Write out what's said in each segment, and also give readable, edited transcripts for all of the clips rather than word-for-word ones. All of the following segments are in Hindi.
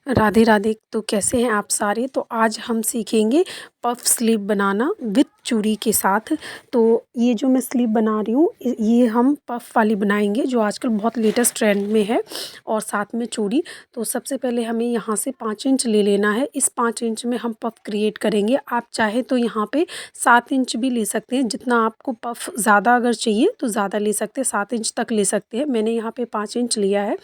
राधे राधे। तो कैसे हैं आप सारे। तो आज हम सीखेंगे पफ स्लीव बनाना विथ चूड़ी के साथ। तो ये जो मैं स्लीव बना रही हूँ ये हम पफ वाली बनाएंगे जो आजकल बहुत लेटेस्ट ट्रेंड में है, और साथ में चूड़ी। तो सबसे पहले हमें यहाँ से 5 इंच ले लेना है। इस 5 इंच में हम पफ क्रिएट करेंगे। आप चाहे तो यहाँ पे 7 इंच भी ले सकते हैं, जितना आपको पफ ज़्यादा अगर चाहिए तो ज़्यादा ले सकते हैं, 7 इंच तक ले सकते हैं। मैंने यहाँ पे 5 इंच लिया है।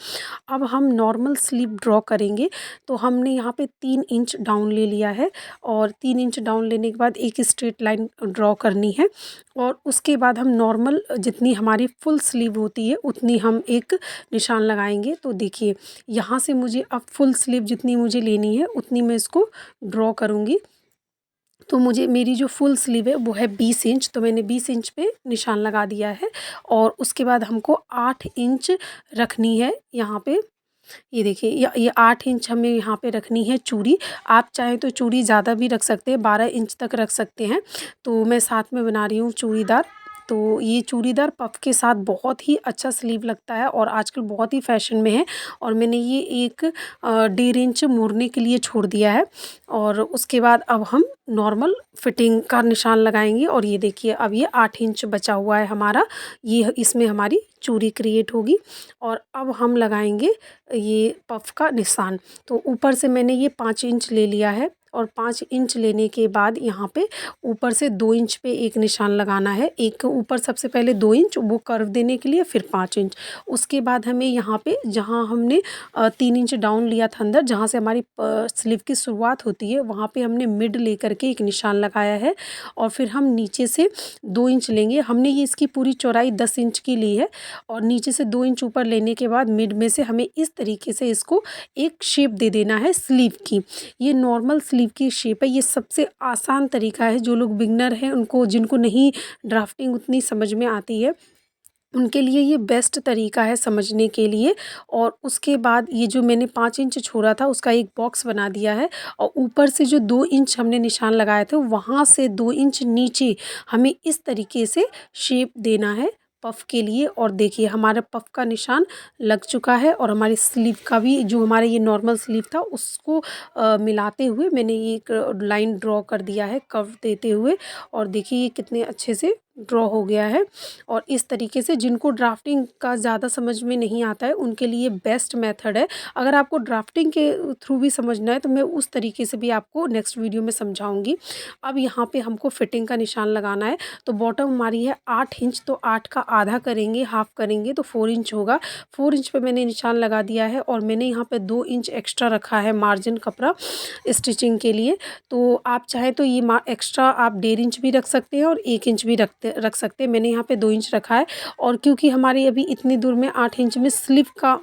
अब हम नॉर्मल स्लीव ड्रॉ करेंगे। तो हमने यहाँ पे 3 इंच डाउन ले लिया है, और 3 इंच डाउन लेने के बाद एक स्ट्रेट लाइन ड्रॉ करनी है। और उसके बाद हम नॉर्मल जितनी हमारी फुल स्लीव होती है उतनी हम एक निशान लगाएंगे। तो देखिए यहाँ से मुझे अब फुल स्लीव जितनी मुझे लेनी है उतनी मैं इसको ड्रॉ करूँगी। तो मुझे मेरी जो फुल स्लीव है वो है 20 इंच, तो मैंने 20 इंच पे निशान लगा दिया है। और उसके बाद हमको 8 इंच रखनी है यहाँ पे। ये देखिए ये 8 इंच हमें यहाँ पे रखनी है चूड़ी। आप चाहें तो चूड़ी ज़्यादा भी रख सकते हैं, 12 इंच तक रख सकते हैं। तो मैं साथ में बना रही हूँ चूड़ीदार। तो ये चूड़ीदार पफ के साथ बहुत ही अच्छा स्लीव लगता है और आजकल बहुत ही फैशन में है। और मैंने ये एक 1.5 इंच मोड़ने के लिए छोड़ दिया है। और उसके बाद अब हम नॉर्मल फिटिंग का निशान लगाएंगे। और ये देखिए अब ये 8 इंच बचा हुआ है हमारा, ये इसमें हमारी चूड़ी क्रिएट होगी। और अब हम लगाएंगे ये पफ का निशान। तो ऊपर से मैंने ये 5 इंच ले लिया है, और 5 इंच लेने के बाद यहाँ पे ऊपर से 2 इंच पे एक निशान लगाना है। एक ऊपर सबसे पहले 2 इंच वो कर्व देने के लिए, फिर 5 इंच। उसके बाद हमें यहाँ पे जहाँ हमने 3 इंच डाउन लिया था अंदर, जहाँ से हमारी स्लीव की शुरुआत होती है, वहाँ पे हमने मिड लेकर के एक निशान लगाया है। और फिर हम नीचे से 2 इंच लेंगे। हमने ये इसकी पूरी चौड़ाई 10 इंच की ली है, और नीचे से 2 इंच ऊपर लेने के बाद मिड में से हमें इस तरीके से इसको एक शेप दे देना है स्लीव की। ये नॉर्मल स्लीव की शेप है। ये सबसे आसान तरीका है। जो लोग बिगनर हैं उनको, जिनको नहीं ड्राफ्टिंग उतनी समझ में आती है, उनके लिए ये बेस्ट तरीका है समझने के लिए। और उसके बाद ये जो मैंने 5 इंच छोड़ा था उसका एक बॉक्स बना दिया है, और ऊपर से जो 2 इंच हमने निशान लगाए थे वहाँ से 2 इंच नीचे हमें इस तरीके से शेप देना है पफ के लिए। और देखिए हमारा पफ का निशान लग चुका है, और हमारी स्लीव का भी, जो हमारा ये नॉर्मल स्लीव था उसको मिलाते हुए मैंने ये एक लाइन ड्रॉ कर दिया है कर्व देते हुए। और देखिए ये कितने अच्छे से ड्रॉ हो गया है। और इस तरीके से जिनको ड्राफ्टिंग का ज़्यादा समझ में नहीं आता है उनके लिए बेस्ट मेथड है। अगर आपको ड्राफ्टिंग के थ्रू भी समझना है तो मैं उस तरीके से भी आपको नेक्स्ट वीडियो में समझाऊंगी। अब यहाँ पे हमको फिटिंग का निशान लगाना है। तो बॉटम हमारी है 8 इंच, तो 8 का आधा करेंगे, हाफ करेंगे तो 4 इंच होगा। 4 इंच पे मैंने निशान लगा दिया है, और मैंने यहाँ पे 2 इंच एक्स्ट्रा रखा है मार्जिन कपड़ा स्टिचिंग के लिए। तो आप चाहे तो ये एक्स्ट्रा आप 1.5 इंच भी रख सकते हैं और 1 इंच भी रख सकते हैं। मैंने यहाँ पे 2 इंच रखा है। और क्योंकि हमारी अभी इतनी दूर में 8 इंच में स्लीव का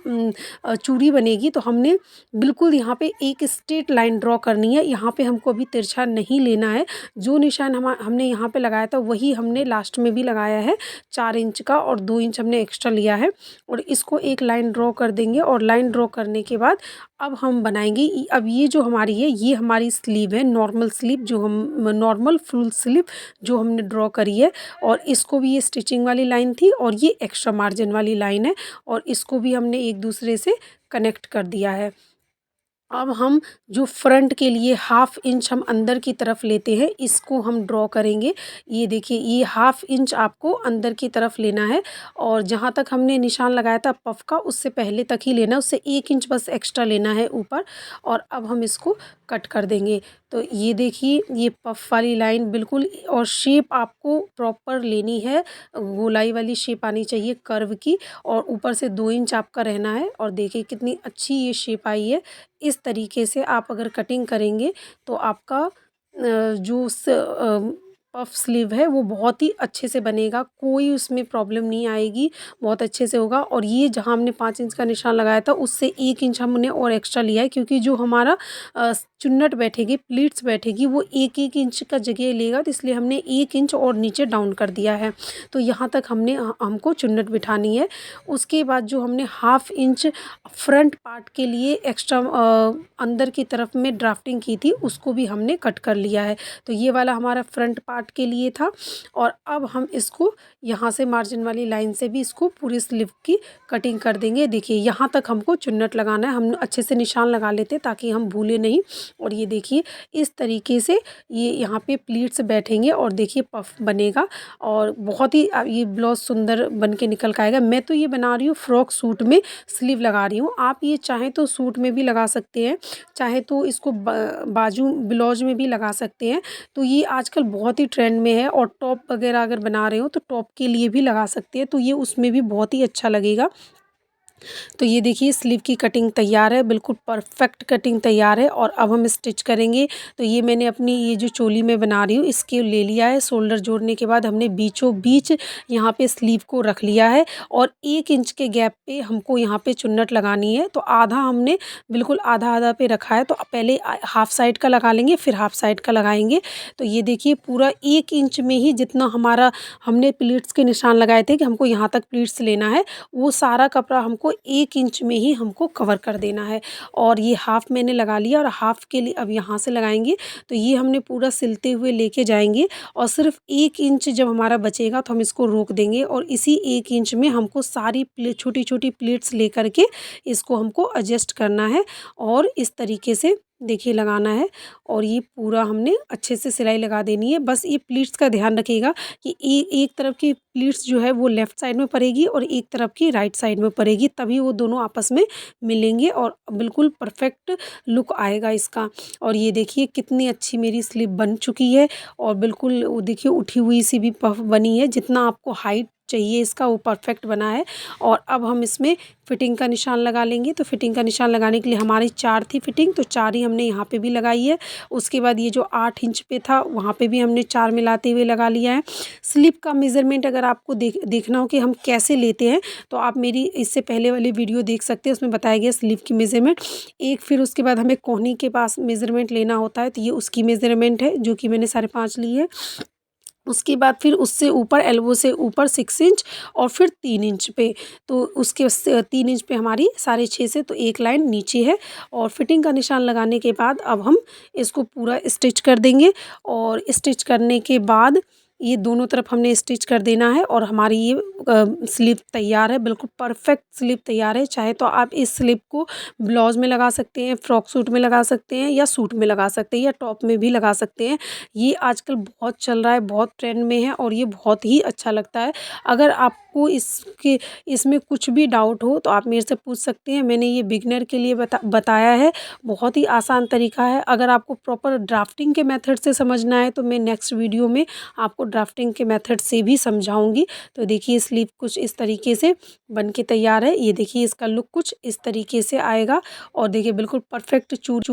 चूड़ी बनेगी, तो हमने बिल्कुल यहाँ पे एक स्ट्रेट लाइन ड्रॉ करनी है। यहाँ पे हमको अभी तिरछा नहीं लेना है। जो निशान हमने यहाँ पे लगाया था वही हमने लास्ट में भी लगाया है, 4 इंच का, और 2 इंच हमने एक्स्ट्रा लिया है। और इसको एक लाइन ड्रॉ कर देंगे। और लाइन ड्रॉ करने के बाद अब हम बनाएंगे अब ये जो हमारी है ये हमारी स्लीव है, नॉर्मल स्लीव, जो हम नॉर्मल फुल स्लीव जो हमने ड्रॉ करी है। और इसको भी ये स्टिचिंग वाली लाइन थी, और ये एक्स्ट्रा मार्जिन वाली लाइन है, और इसको भी हमने एक दूसरे से कनेक्ट कर दिया है। अब हम जो फ्रंट के लिए 1/2 इंच हम अंदर की तरफ लेते हैं, इसको हम ड्रॉ करेंगे। ये देखिए ये 1/2 इंच आपको अंदर की तरफ लेना है, और जहाँ तक हमने निशान लगाया था पफ का उससे पहले तक ही लेना है, उससे 1 इंच बस एक्स्ट्रा लेना है ऊपर। और अब हम इसको कट कर देंगे। तो ये देखिए ये पफ वाली लाइन बिल्कुल, और शेप आपको प्रॉपर लेनी है, गोलाई वाली शेप आनी चाहिए कर्व की। और ऊपर से 2 इंच आपका रहना है। और देखिए कितनी अच्छी ये शेप आई है। इस तरीके से आप अगर कटिंग करेंगे तो आपका जो पफ स्लीव है वो बहुत ही अच्छे से बनेगा, कोई उसमें प्रॉब्लम नहीं आएगी, बहुत अच्छे से होगा। और ये जहाँ हमने 5 इंच का निशान लगाया था उससे 1 इंच हमने और एक्स्ट्रा लिया है, क्योंकि जो हमारा चुन्नट बैठेगी, प्लीट्स बैठेगी, वो 1-1 इंच का जगह लेगा, तो इसलिए हमने 1 इंच और नीचे डाउन कर दिया है। तो यहाँ तक हमको चुन्नट बिठानी है। उसके बाद जो हमने 1/2 इंच फ्रंट पार्ट के लिए एक्स्ट्रा अंदर की तरफ में ड्राफ्टिंग की थी उसको भी हमने कट कर लिया है। तो ये वाला हमारा फ्रंट पार्ट पार्ट के लिए था। और अब हम इसको यहाँ से मार्जिन वाली लाइन से भी इसको पूरी स्लीव की कटिंग कर देंगे। देखिए यहाँ तक हमको चुन्नट लगाना है, हम अच्छे से निशान लगा लेते हैं ताकि हम भूले नहीं। और ये देखिए इस तरीके से ये यहाँ पे प्लीट्स बैठेंगे और देखिए पफ बनेगा और बहुत ही ये ब्लाउज सुंदर बन के निकल के आएगा। मैं तो ये बना रही हूँ फ्रॉक सूट में स्लीव लगा रही हूँ, आप ये चाहें तो सूट में भी लगा सकते हैं, चाहे तो इसको बाजू ब्लाउज में भी लगा सकते हैं। तो ये आजकल बहुत ही ट्रेंड में है और टॉप वगैरह अगर बना रहे हो तो टॉप के लिए भी लगा सकते हैं, तो ये उसमें भी बहुत ही अच्छा लगेगा। तो ये देखिए स्लीव की कटिंग तैयार है, बिल्कुल परफेक्ट कटिंग तैयार है। और अब हम स्टिच करेंगे। तो ये मैंने अपनी ये जो चोली में बना रही हूँ इसके ले लिया है। शोल्डर जोड़ने के बाद हमने बीचों बीच यहाँ पे स्लीव को रख लिया है और 1 इंच के गैप पे हमको यहाँ पे चुन्नट लगानी है। तो आधा हमने बिल्कुल आधा आधा पे रखा है, तो पहले हाफ साइड का लगा लेंगे फिर हाफ साइड का लगाएंगे। तो ये देखिए पूरा 1 इंच में ही जितना हमारा हमने प्लीट्स के निशान लगाए थे कि हमको यहाँ तक प्लीट्स लेना है, वो सारा कपड़ा हमको 1 इंच में ही हमको कवर कर देना है। और ये हाफ मैंने लगा लिया और हाफ के लिए अब यहाँ से लगाएंगे। तो ये हमने पूरा सिलते हुए लेके जाएंगे और सिर्फ 1 इंच जब हमारा बचेगा तो हम इसको रोक देंगे और इसी 1 इंच में हमको सारी छोटी छोटी प्लेट्स लेकर के इसको हमको एडजस्ट करना है और इस तरीके से देखिए लगाना है। और ये पूरा हमने अच्छे से सिलाई लगा देनी है। बस ये प्लीट्स का ध्यान रखिएगा कि एक तरफ की प्लीट्स जो है वो लेफ़्ट साइड में पड़ेगी और एक तरफ की राइट साइड में पड़ेगी, तभी वो दोनों आपस में मिलेंगे और बिल्कुल परफेक्ट लुक आएगा इसका। और ये देखिए कितनी अच्छी मेरी स्लीव बन चुकी है और बिल्कुल वो देखिए उठी हुई सी भी पफ बनी है, जितना आपको हाइट चाहिए इसका वो परफेक्ट बना है। और अब हम इसमें फिटिंग का निशान लगा लेंगे। तो फिटिंग का निशान लगाने के लिए हमारी 4 थी फिटिंग, तो 4 ही हमने यहाँ पे भी लगाई है। उसके बाद ये जो 8 इंच पे था वहाँ पे भी हमने 4 मिलाते हुए लगा लिया है। स्लीव का मेज़रमेंट अगर आपको देखना हो कि हम कैसे लेते हैं तो आप मेरी इससे पहले वाली वीडियो देख सकते हैं, उसमें बताया गया स्लीव की मेज़रमेंट एक। फिर उसके बाद हमें कोहनी के पास मेज़रमेंट लेना होता है, तो ये उसकी मेज़रमेंट है जो कि मैंने 5.5 ली है। उसके बाद फिर उससे ऊपर एल्बो से ऊपर 6 इंच और फिर 3 इंच पे, तो उसके 3 इंच पे हमारी 6.5 से तो एक लाइन नीचे है। और फिटिंग का निशान लगाने के बाद अब हम इसको पूरा स्टिच कर देंगे। और स्टिच करने के बाद ये दोनों तरफ हमने स्टिच कर देना है और हमारी ये स्लीव तैयार है, बिल्कुल परफेक्ट स्लीव तैयार है। चाहे तो आप इस स्लीव को ब्लाउज में लगा सकते हैं, फ्रॉक सूट में लगा सकते हैं या सूट में लगा सकते हैं या टॉप में भी लगा सकते हैं। ये आजकल बहुत चल रहा है, बहुत ट्रेंड में है और ये बहुत ही अच्छा लगता है। अगर आपको इसमें कुछ भी डाउट हो तो आप मेरे से पूछ सकते हैं। मैंने ये बिगिनर के लिए बताया है, बहुत ही आसान तरीका है। अगर आपको प्रॉपर ड्राफ्टिंग के मेथड से समझना है तो मैं नेक्स्ट वीडियो में आपको ड्राफ्टिंग के मेथड से भी समझाऊंगी। तो देखिए स्लीव कुछ इस तरीके से बन के तैयार है। ये देखिए इसका लुक कुछ इस तरीके से आएगा और देखिए बिल्कुल परफेक्ट चूर